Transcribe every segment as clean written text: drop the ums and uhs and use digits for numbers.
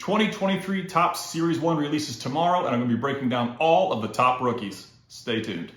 2023 Top Series 1 releases tomorrow, and I'm going to be breaking down all of the top rookies. Stay tuned.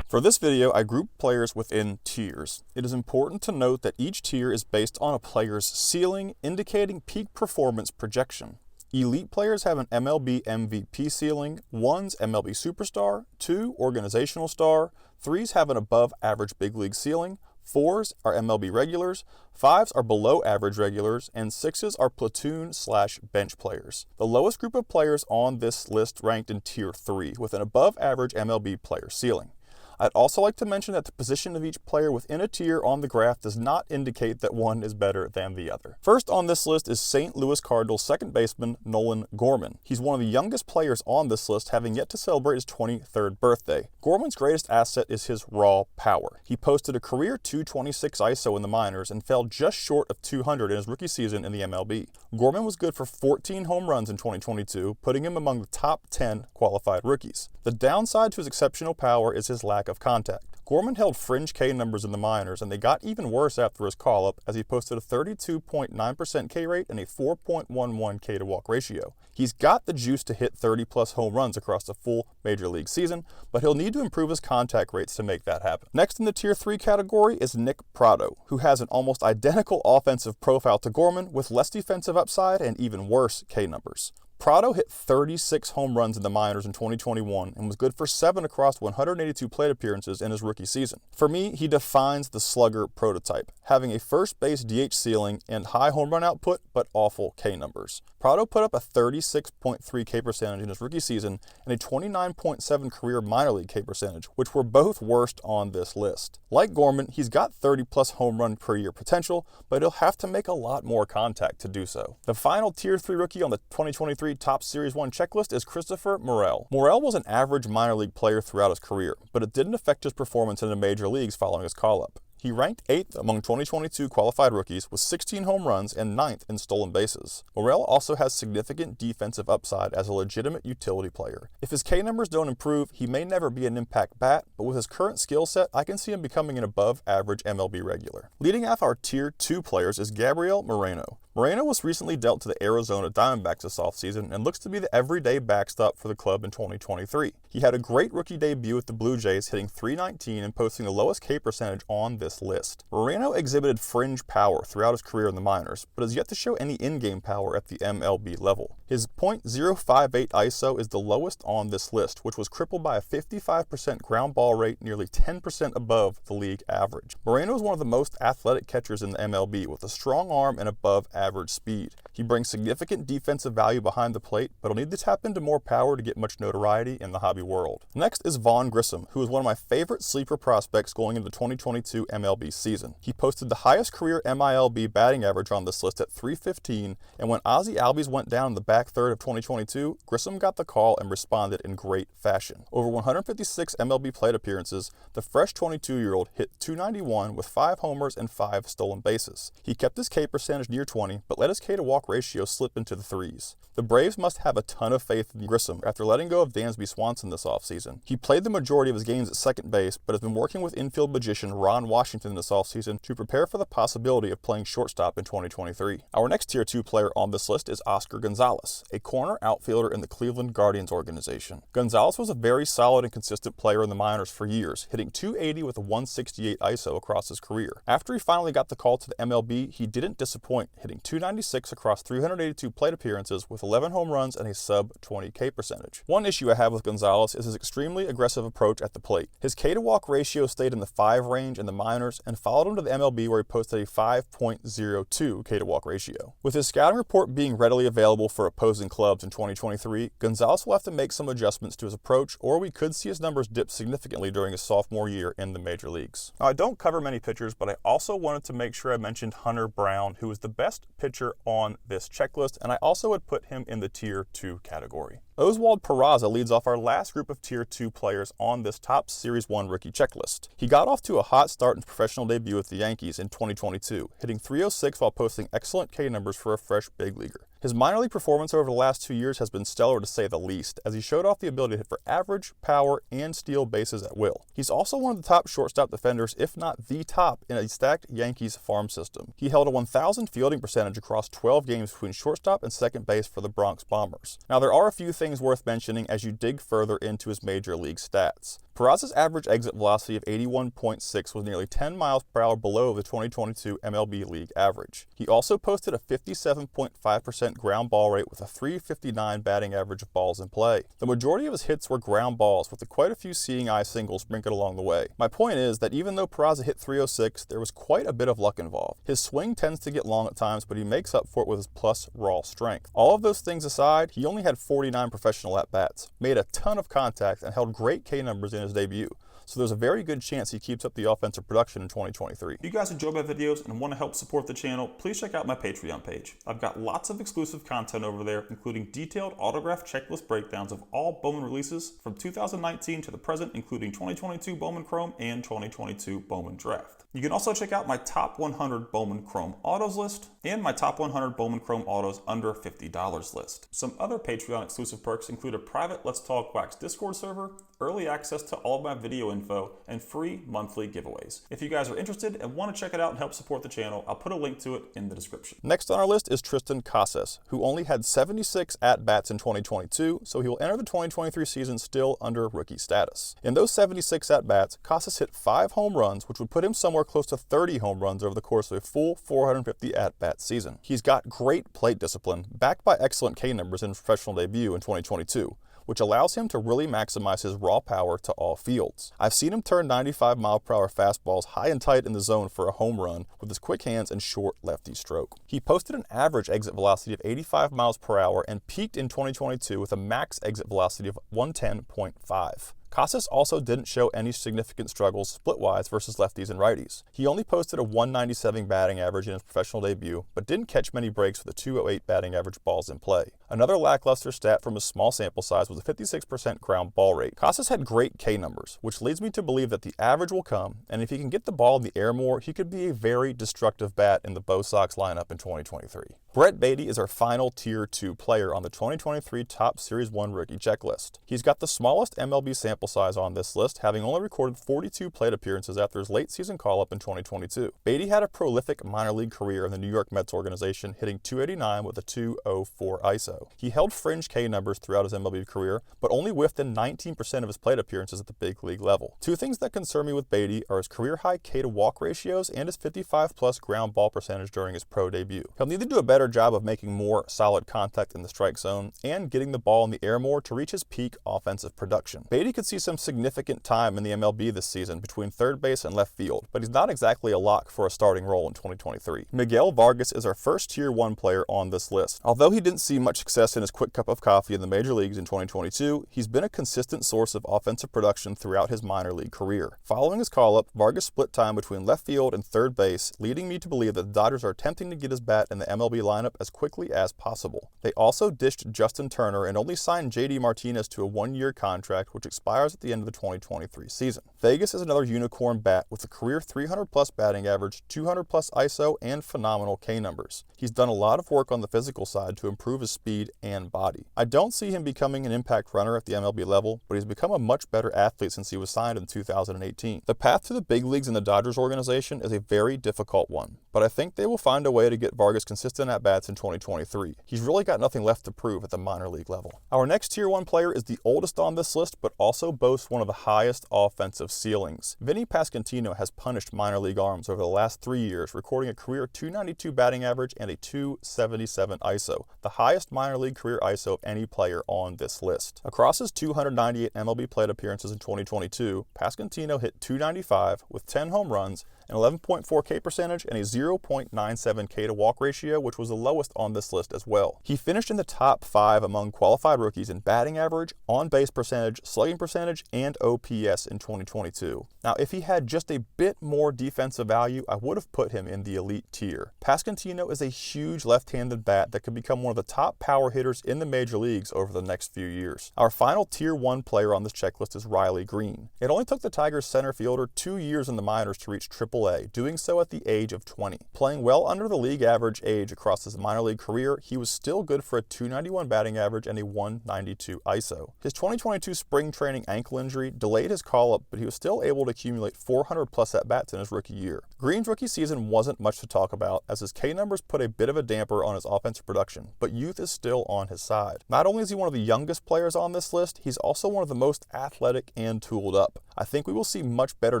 For this video, I grouped players within tiers. It is important to note that each tier is based on a player's ceiling, indicating peak performance projection. Elite players have an MLB MVP ceiling, 1's MLB Superstar, 2 Organizational Star, 3's have an above average big league ceiling, 4's are MLB regulars, 5's are below average regulars, and 6's are platoon/bench players. The lowest group of players on this list ranked in tier 3 with an above average MLB player ceiling. I'd also like to mention that the position of each player within a tier on the graph does not indicate that one is better than the other. First on this list is St. Louis Cardinals second baseman Nolan Gorman. He's one of the youngest players on this list, having yet to celebrate his 23rd birthday. Gorman's greatest asset is his raw power. He posted a career .226 ISO in the minors and fell just short of 200 in his rookie season in the MLB. Gorman was good for 14 home runs in 2022, putting him among the top 10 qualified rookies. The downside to his exceptional power is his lack of contact. Gorman held fringe K numbers in the minors, and they got even worse after his call-up as he posted a 32.9% K rate and a 4.11 K to walk ratio. He's got the juice to hit 30-plus home runs across the full major league season, but he'll need to improve his contact rates to make that happen. Next in the tier 3 category is Nick Pratto, who has an almost identical offensive profile to Gorman with less defensive upside and even worse K numbers. Pratto hit 36 home runs in the minors in 2021 and was good for 7 across 182 plate appearances in his rookie season. For me, he defines the slugger prototype, having a first base DH ceiling and high home run output, but awful K numbers. Pratto put up a 36.3 K percentage in his rookie season and a 29.7 career minor league K percentage, which were both worst on this list. Like Gorman, he's got 30-plus home run per year potential, but he'll have to make a lot more contact to do so. The final tier 3 rookie on the 2023 Top Series 1 checklist is Christopher Morel. Morel was an average minor league player throughout his career, but it didn't affect his performance in the major leagues following his call-up. He ranked 8th among 2022 qualified rookies with 16 home runs and 9th in stolen bases. Morel also has significant defensive upside as a legitimate utility player. If his K numbers don't improve, he may never be an impact bat, but with his current skill set, I can see him becoming an above average MLB regular. Leading off our tier 2 players is Gabriel Moreno. Moreno was recently dealt to the Arizona Diamondbacks this offseason and looks to be the everyday backstop for the club in 2023. He had a great rookie debut with the Blue Jays, hitting .319 and posting the lowest K percentage on this list. Moreno exhibited fringe power throughout his career in the minors, but has yet to show any in-game power at the MLB level. His .058 ISO is the lowest on this list, which was crippled by a 55% ground ball rate, nearly 10% above the league average. Moreno is one of the most athletic catchers in the MLB with a strong arm and above average speed. He brings significant defensive value behind the plate, but he'll need to tap into more power to get much notoriety in the hobby world. Next is Vaughn Grissom, who is one of my favorite sleeper prospects going into the 2022 MLB season. He posted the highest career MILB batting average on this list at .315, and when Ozzie Albies went down in the back third of 2022, Grissom got the call and responded in great fashion. Over 156 MLB plate appearances, the fresh 22-year-old hit .291 with 5 homers and 5 stolen bases. He kept his K percentage near 20, but let his K to walk ratio slip into the 3s. The Braves must have a ton of faith in Grissom after letting go of Dansby Swanson this offseason. He played the majority of his games at second base, but has been working with infield magician Ron Washington this offseason to prepare for the possibility of playing shortstop in 2023. Our next tier 2 player on this list is Oscar Gonzalez, a corner outfielder in the Cleveland Guardians organization. Gonzalez was a very solid and consistent player in the minors for years, hitting .280 with a 168 ISO across his career. After he finally got the call to the MLB, he didn't disappoint, hitting .296 across 382 plate appearances with 11 home runs and a sub-20 K percentage. One issue I have with Gonzalez is his extremely aggressive approach at the plate. His K to walk ratio stayed in the 5 range in the minors and followed him to the MLB where he posted a 5.02 K to walk ratio. With his scouting report being readily available for opposing clubs in 2023, Gonzalez will have to make some adjustments to his approach, or we could see his numbers dip significantly during his sophomore year in the major leagues. Now, I don't cover many pitchers, but I also wanted to make sure I mentioned Hunter Brown, who is the best pitcher on this checklist, and I also would put him in the tier 2 category. Oswald Peraza leads off our last group of Tier 2 players on this top Series 1 rookie checklist. He got off to a hot start in his professional debut with the Yankees in 2022, hitting .306 while posting excellent K numbers for a fresh big leaguer. His minor league performance over the last 2 years has been stellar to say the least, as he showed off the ability to hit for average, power, and steal bases at will. He's also one of the top shortstop defenders, if not the top, in a stacked Yankees farm system. He held a 1,000 fielding percentage across 12 games between shortstop and second base for the Bronx Bombers. Now, there are a few things worth mentioning as you dig further into his major league stats. Peraza's average exit velocity of 81.6 was nearly 10 miles per hour below the 2022 MLB league average. He also posted a 57.5% ground ball rate with a .359 batting average of balls in play. The majority of his hits were ground balls, with quite a few seeing eye singles sprinkled along the way. My point is that even though Peraza hit .306, there was quite a bit of luck involved. His swing tends to get long at times, but he makes up for it with his plus raw strength. All of those things aside, he only had 49 professional at-bats, made a ton of contact, and held great K numbers in his debut. So there's a very good chance he keeps up the offensive production in 2023. If you guys enjoy my videos and want to help support the channel, please check out my Patreon page. I've got lots of exclusive content over there, including detailed autograph checklist breakdowns of all Bowman releases from 2019 to the present, including 2022 Bowman Chrome and 2022 Bowman Draft. You can also check out my top 100 Bowman Chrome autos list and my top 100 Bowman Chrome autos under $50 list. Some other Patreon exclusive perks include a private Let's Talk Wax Discord server, early access to all of my video info, and free monthly giveaways. If you guys are interested and want to check it out and help support the channel, I'll put a link to it in the description. Next on our list is Tristan Casas, who only had 76 at-bats in 2022, so he will enter the 2023 season still under rookie status. In those 76 at-bats, Casas hit 5 home runs, which would put him somewhere close to 30 home runs over the course of a full 450 at-bat season. He's got great plate discipline, backed by excellent K numbers in his professional debut in 2022. Which allows him to really maximize his raw power to all fields. I've seen him turn 95-mile-per-hour fastballs high and tight in the zone for a home run with his quick hands and short lefty stroke. He posted an average exit velocity of 85 miles per hour and peaked in 2022 with a max exit velocity of 110.5. Casas also didn't show any significant struggles split-wise versus lefties and righties. He only posted a .197 batting average in his professional debut, but didn't catch many breaks with a .208 batting average balls in play. Another lackluster stat from his small sample size was a 56% ground ball rate. Casas had great K numbers, which leads me to believe that the average will come, and if he can get the ball in the air more, he could be a very destructive bat in the Bo Sox lineup in 2023. Brett Baty is our final Tier 2 player on the 2023 top Series 1 rookie checklist. He's got the smallest MLB sample size on this list, having only recorded 42 plate appearances after his late season call-up in 2022. Baty had a prolific minor league career in the New York Mets organization, hitting .289 with a .204 ISO. He held fringe K numbers throughout his MLB career, but only whiffed in 19% of his plate appearances at the big league level. Two things that concern me with Baty are his career-high K to walk ratios and his 55-plus ground ball percentage during his pro debut. He'll need to do a better job of making more solid contact in the strike zone and getting the ball in the air more to reach his peak offensive production. Baty could see some significant time in the MLB this season between third base and left field, but he's not exactly a lock for a starting role in 2023. Miguel Vargas is our first Tier 1 player on this list. Although he didn't see much success in his quick cup of coffee in the major leagues in 2022, he's been a consistent source of offensive production throughout his minor league career. Following his call-up, Vargas split time between left field and third base, leading me to believe that the Dodgers are attempting to get his bat in the MLB lineup as quickly as possible. They also dished Justin Turner and only signed JD Martinez to a 1-year contract, which expires at the end of the 2023 season. Vegas is another unicorn bat with a career 300-plus batting average, 200-plus ISO, and phenomenal K numbers. He's done a lot of work on the physical side to improve his speed and body. I don't see him becoming an impact runner at the MLB level, but he's become a much better athlete since he was signed in 2018. The path to the big leagues in the Dodgers organization is a very difficult one, but I think they will find a way to get Vargas consistent at-bats in 2023. He's really got nothing left to prove at the minor league level. Our next Tier 1 player is the oldest on this list, but also boasts one of the highest offensive ceilings. Vinny Pasquantino has punished minor league arms over the last 3 years, recording a career .292 batting average and a .277 ISO, the highest minor league career ISO of any player on this list. Across his 298 MLB plate appearances in 2022, Pasquantino hit .295 with 10 home runs an 11.4 K percentage, and a 0.97 K to walk ratio, which was the lowest on this list as well. He finished in the top 5 among qualified rookies in batting average, on-base percentage, slugging percentage, and OPS in 2022. Now, if he had just a bit more defensive value, I would have put him in the elite tier. Pasquantino is a huge left-handed bat that could become one of the top power hitters in the major leagues over the next few years. Our final tier 1 player on this checklist is Riley Green. It only took the Tigers center fielder 2 years in the minors to reach AAA, doing so at the age of 20. Playing well under the league average age across his minor league career, he was still good for a .291 batting average and a .192 ISO. His 2022 spring training ankle injury delayed his call-up, but he was still able to accumulate 400 plus at-bats in his rookie year. Green's rookie season wasn't much to talk about, as his K numbers put a bit of a damper on his offensive production, but youth is still on his side. Not only is he one of the youngest players on this list, he's also one of the most athletic and tooled up. I think we will see much better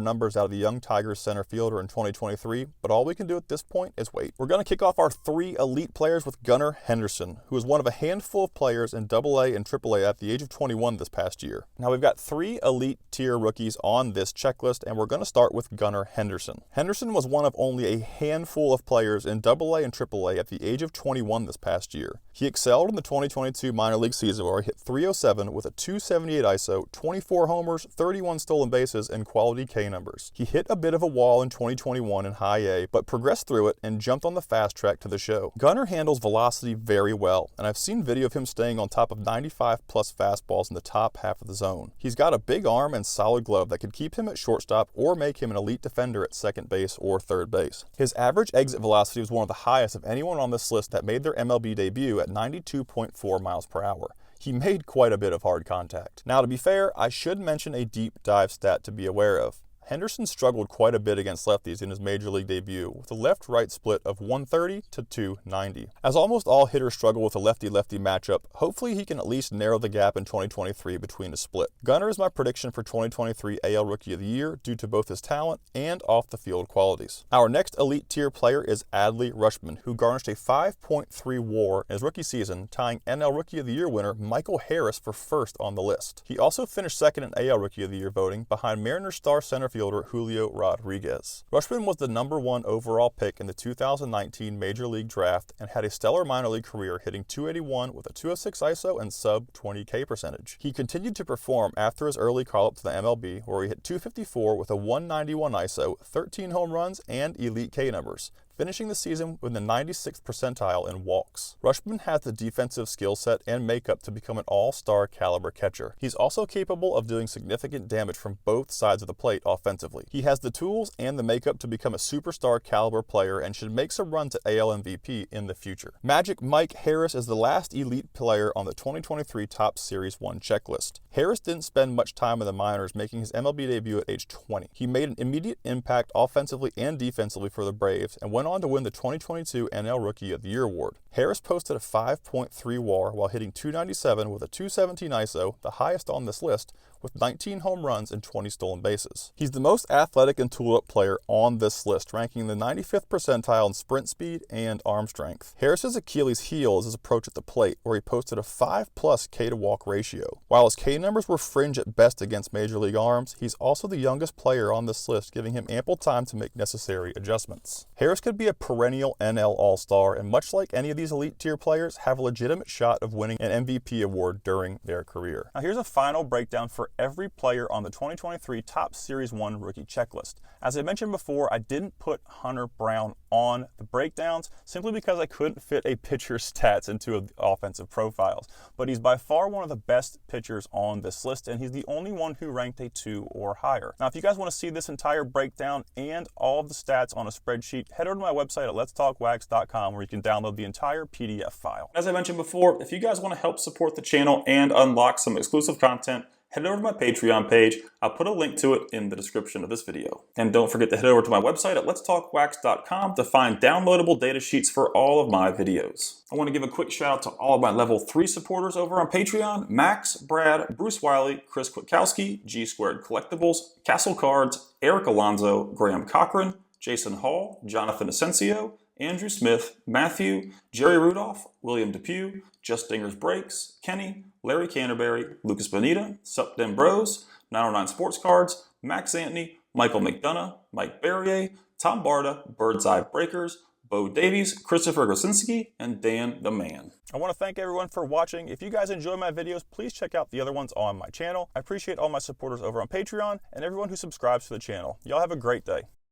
numbers out of the young Tigers center fielder in 2023, but all we can do at this point is wait. We're going to kick off our 3 elite players with Gunnar Henderson, who is one of a handful of players in AA and AAA at the age of 21 this past year. Now we've got 3 elite tier rookies on this checklist, and we're going to start with Gunnar Henderson. Henderson was one of only a handful of players in AA and AAA at the age of 21 this past year. He excelled in the 2022 minor league season where he hit .307 with a .278 ISO, 24 homers, 31 stolen bases, and quality K numbers. He hit a bit of a wall in 2021 in high A, but progressed through it and jumped on the fast track to the show. Gunnar handles velocity very well, and I've seen video of him staying on top of 95 plus fastballs in the top half of the zone. He's got a big arm and solid glove that could keep him at shortstop or make him an elite defender at second base or third base. His average exit velocity was one of the highest of anyone on this list that made their MLB debut at 92.4 miles per hour. He made quite a bit of hard contact. Now, to be fair, I should mention a deep dive stat to be aware of. Henderson struggled quite a bit against lefties in his major league debut, with a left-right split of 130 to 290. As almost all hitters struggle with a lefty-lefty matchup, hopefully he can at least narrow the gap in 2023 between a split. Gunnar is my prediction for 2023 AL Rookie of the Year due to both his talent and off-the-field qualities. Our next elite tier player is Adley Rutschman, who garnished a 5.3 WAR in his rookie season, tying NL Rookie of the Year winner Michael Harris for first on the list. He also finished second in AL Rookie of the Year voting behind Mariners star center fielder Julio Rodriguez. Rutschman was the #1 overall pick in the 2019 Major League Draft and had a stellar minor league career, hitting .281 with a .206 ISO and sub 20 K percentage. He continued to perform after his early call-up to the MLB, where he hit .254 with a 191 ISO, 13 home runs, and elite K numbers, finishing the season with the 96th percentile in walks. Rutschman has the defensive skill set and makeup to become an all-star caliber catcher. He's also capable of doing significant damage from both sides of the plate offensively. He has the tools and the makeup to become a superstar caliber player and should make some runs at AL MVP in the future. Magic Mike Harris is the last elite player on the 2023 Top Series 1 checklist. Harris didn't spend much time in the minors, making his MLB debut at age 20. He made an immediate impact offensively and defensively for the Braves and went on to win the 2022 NL Rookie of the Year award. Harris posted a 5.3 WAR while hitting .297 with a .217 ISO, the highest on this list, with 19 home runs and 20 stolen bases. He's the most athletic and tooled-up player on this list, ranking the 95th percentile in sprint speed and arm strength. Harris's Achilles heel is his approach at the plate, where he posted a 5+ K to walk ratio. While his K numbers were fringe at best against major league arms, he's also the youngest player on this list, giving him ample time to make necessary adjustments. Harris could be a perennial NL All-Star, and much like any of these elite tier players, have a legitimate shot of winning an MVP award during their career. Now here's a final breakdown for every player on the 2023 Top Series 1 rookie checklist. As I mentioned before, I didn't put Hunter Brown on the breakdowns simply because I couldn't fit a pitcher's stats into offensive profiles. But he's by far one of the best pitchers on this list, and he's the only one who ranked a 2 or higher. Now, if you guys want to see this entire breakdown and all of the stats on a spreadsheet, head over to my website at letstalkwags.com, where you can download the entire PDF file. As I mentioned before, if you guys want to help support the channel and unlock some exclusive content, head over to my Patreon page. I'll put a link to it in the description of this video. And don't forget to head over to my website at letstalkwags.com to find downloadable data sheets for all of my videos. I want to give a quick shout out to all of my level 3 supporters over on Patreon: Max, Brad, Bruce Wiley, Chris Kwiatkowski, G Squared Collectibles, Castle Cards, Eric Alonzo, Graham Cochran, Jason Hall, Jonathan Asensio, Andrew Smith, Matthew, Jerry Rudolph, William Depew, Just Dingers Breaks, Kenny, Larry Canterbury, Lucas Bonita, Sup Dem Bros, 909 Sports Cards, Max Anthony, Michael McDonough, Mike Barrier, Tom Barta, Bird's Eye Breakers, Bo Davies, Christopher Grosinski, and Dan the Man. I want to thank everyone for watching. If you guys enjoy my videos, please check out the other ones on my channel. I appreciate all my supporters over on Patreon and everyone who subscribes to the channel. Y'all have a great day.